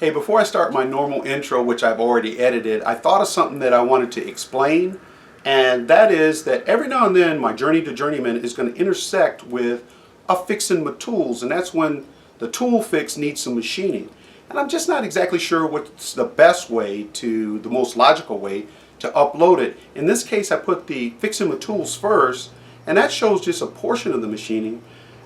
Hey, before I start my normal intro, which I've already edited, I thought of something that I wanted to explain, and that is that every now and then my journey to Journeyman is going to intersect with a fixing my tools, and that's when the tool fix needs some machining. And I'm just not exactly sure what's the best way to, the most logical way to upload it. In this case, I put the fixing my tools first, and that shows just a portion of the machining.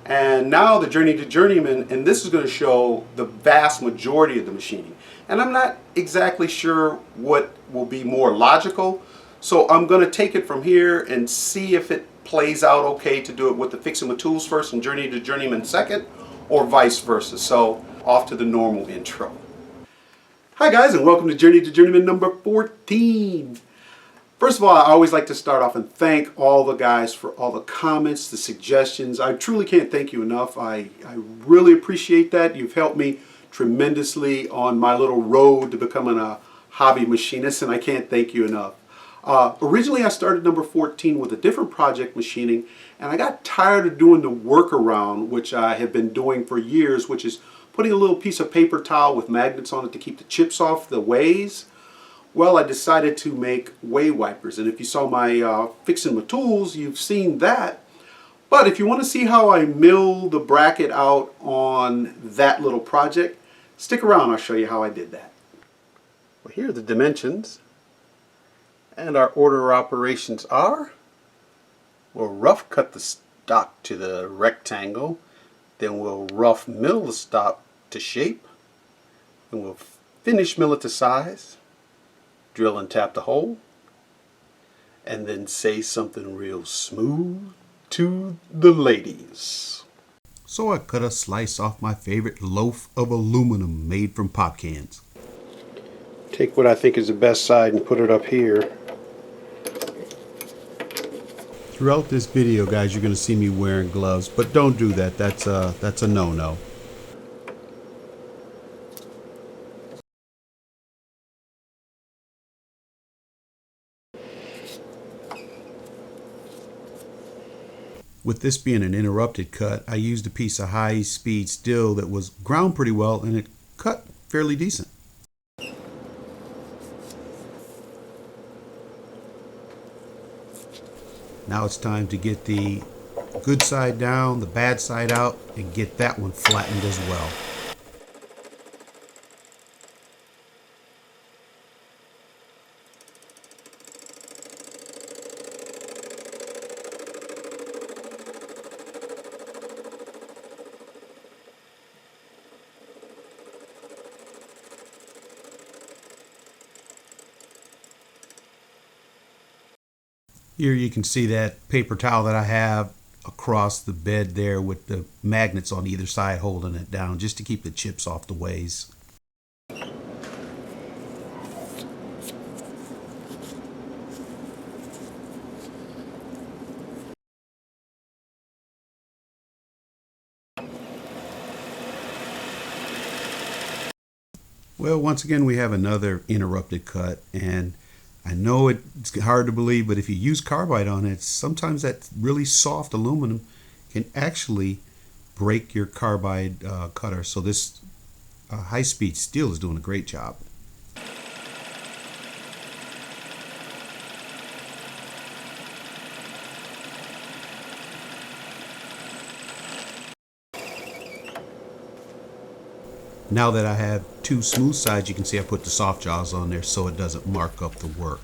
And now the journey to Journeyman, and this is going to show the vast majority of the machining. And I'm not exactly sure what will be more logical, so I'm going to take it from here and see if it plays out okay to do it with the fixing my tools first and journey to Journeyman second, or vice versa. So off to the normal intro. Hi guys, and welcome to Journey to Journeyman number 14. First of all, I always like to start off and thank all the guys for all the comments, the suggestions. I truly can't thank you enough. I really appreciate that. You've helped me tremendously on my little road to becoming a hobby machinist, and I can't thank you enough. Originally, I started number 14 with a different project, machining, and I got tired of doing the workaround, which I have been doing for years, which is putting a little piece of paper towel with magnets on it to keep the chips off the ways. Well, I decided to make way wipers, and if you saw my fixing my tools, you've seen that. But if you want to see how I mill the bracket out on that little project, stick around, I'll show you how I did that. Well, here are the dimensions, and our order of operations are, we'll rough cut the stock to the rectangle, then we'll rough mill the stock to shape, and we'll finish mill it to size, drill and tap the hole, and then say something real smooth to the ladies. So I cut a slice off my favorite loaf of aluminum made from pop cans. Take what I think is the best side and put it up here. Throughout this video, guys, you're going to see me wearing gloves, but don't do that. That's a no-no. With this being an interrupted cut, I used a piece of high-speed steel that was ground pretty well, and it cut fairly decent. Now it's time to get the good side down, the bad side out, and get that one flattened as well. Here you can see that paper towel that I have across the bed there with the magnets on either side holding it down just to keep the chips off the ways. Well, once again we have another interrupted cut, and I know it's hard to believe, but if you use carbide on it, sometimes that really soft aluminum can actually break your carbide cutter. So this high-speed steel is doing a great job. Now that I have two smooth sides, you can see I put the soft jaws on there so it doesn't mark up the work.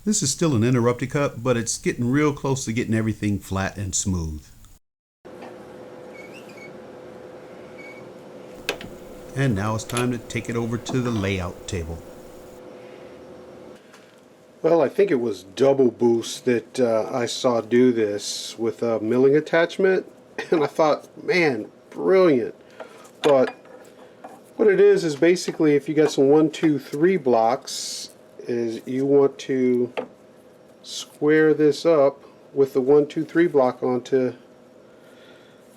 This is still an interrupted cut, but it's getting real close to getting everything flat and smooth. And now it's time to take it over to the layout table. Well, I think it was Double Boost that I saw do this with a milling attachment, and I thought, man, brilliant. But what it is basically, if you got some 1, 2, 3 blocks, is you want to square this up with the 1, 2, 3 block onto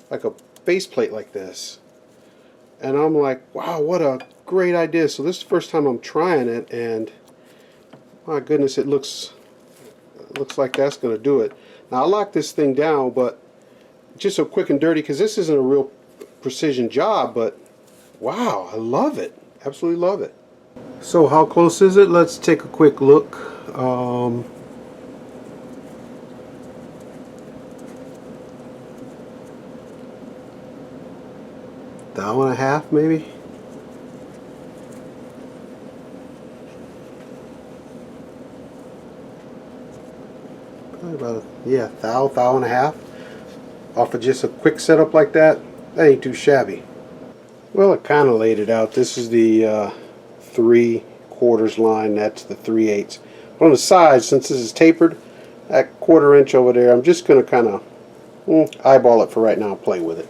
like a base plate like this. And I'm like, wow, what a great idea. So this is the first time I'm trying it, and my goodness, it looks like that's going to do it. Now I lock this thing down, but just so quick and dirty, because this isn't a real precision job, but Wow, I love it. Absolutely love it. So how close is it? Let's take a quick look. Thou and a half maybe? Probably about, yeah, thou and a half. Off of just a quick setup like that, that ain't too shabby. Well, it kind of laid it out. This is the 3/4 line. That's the 3/8. But on the side, since this is tapered, that 1/4 inch over there, I'm just going to kind of eyeball it for right now and play with it.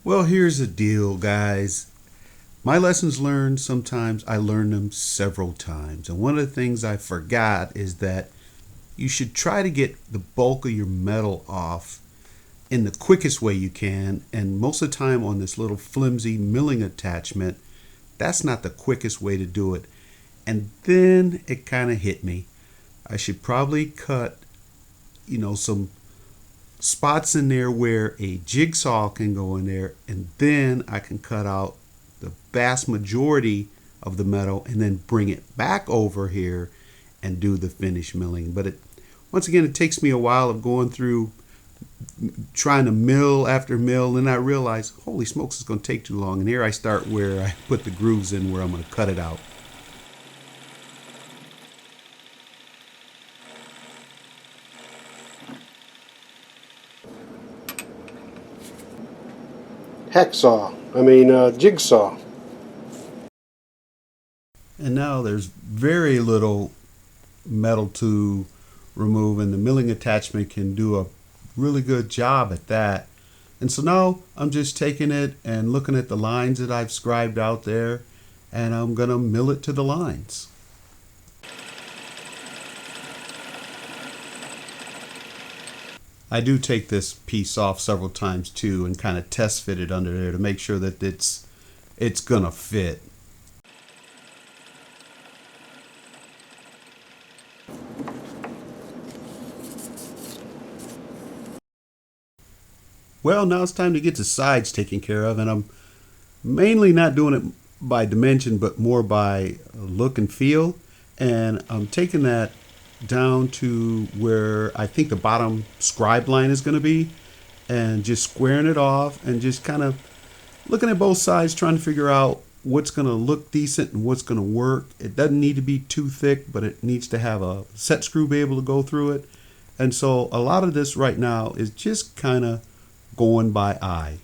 Well, here's the deal, guys. My lessons learned, sometimes I learn them several times. And one of the things I forgot is that you should try to get the bulk of your metal off in the quickest way you can. And most of the time on this little flimsy milling attachment, that's not the quickest way to do it. And then it kind of hit me. I should probably cut, some spots in there where a jigsaw can go in there, and then I can cut out the vast majority of the metal and then bring it back over here and do the finish milling. But once again, it takes me a while of going through trying to mill after mill, and I realize, holy smokes, it's going to take too long. And here I start where I put the grooves in where I'm going to cut it out. Jigsaw. And now there's very little metal to remove, and the milling attachment can do a really good job at that. And so now I'm just taking it and looking at the lines that I've scribed out there, and I'm going to mill it to the lines. I do take this piece off several times too and kind of test fit it under there to make sure that it's gonna fit. Well, now it's time to get the sides taken care of, and I'm mainly not doing it by dimension but more by look and feel. And I'm taking that down to where I think the bottom scribe line is going to be, and just squaring it off and just kind of looking at both sides, trying to figure out what's going to look decent and what's going to work. It doesn't need to be too thick, but it needs to have a set screw be able to go through it. And so a lot of this right now is just kind of going by eye.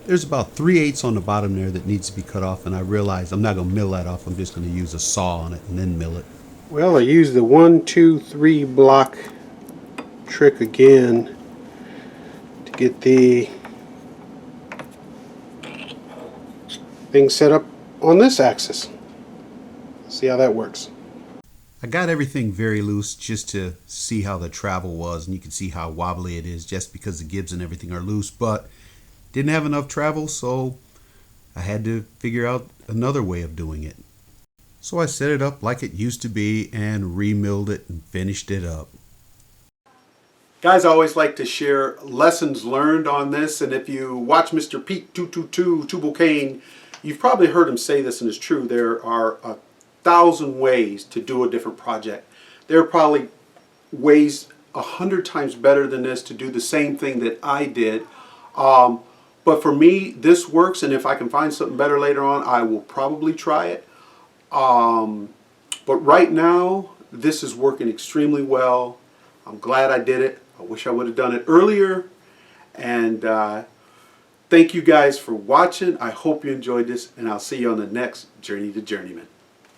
There's about 3/8 on the bottom there that needs to be cut off, and I realize I'm not going to mill that off. I'm just going to use a saw on it and then mill it. Well, I used the 1, 2, 3 block trick again to get the thing set up on this axis. See how that works. I got everything very loose just to see how the travel was, and you can see how wobbly it is just because the gibs and everything are loose, but didn't have enough travel, so I had to figure out another way of doing it. So I set it up like it used to be and remilled it and finished it up. Guys, I always like to share lessons learned on this, and if you watch Mr. Pete 222 Tubal-Cain, you've probably heard him say this, and it's true. There are 1,000 ways to do a different project. There are probably ways 100 times better than this to do the same thing that I did. But for me, this works, and if I can find something better later on, I will probably try it. But right now, this is working extremely well. I'm glad I did it. I wish I would have done it earlier. And thank you guys for watching. I hope you enjoyed this, and I'll see you on the next Journey to Journeyman.